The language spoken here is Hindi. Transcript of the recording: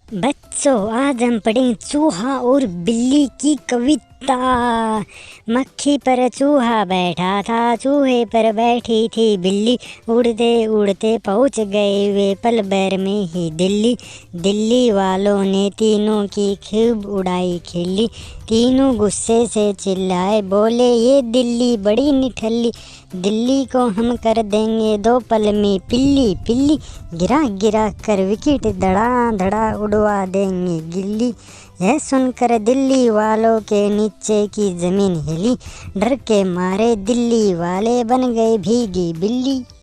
बच्चों, आज हम पढ़ेंगे चूहा और बिल्ली की कविता। मक्खी पर चूहा बैठा था, चूहे पर बैठी थी बिल्ली। उड़ते उड़ते पहुँच गए वे पल भर में ही दिल्ली। दिल्ली वालों ने तीनों की खूब उड़ाई खिल्ली। तीनों गुस्से से चिल्लाए, बोले ये दिल्ली बड़ी निठल्ली। दिल्ली को हम कर देंगे 2 पल में पिल्ली पिल्ली। गिरा गिरा कर विकेट धड़ा धड़ा उड़वा देंगे गिल्ली। यह सुनकर दिल्ली वालों के नीचे की जमीन हिली। डर के मारे दिल्ली वाले बन गए भीगी बिल्ली।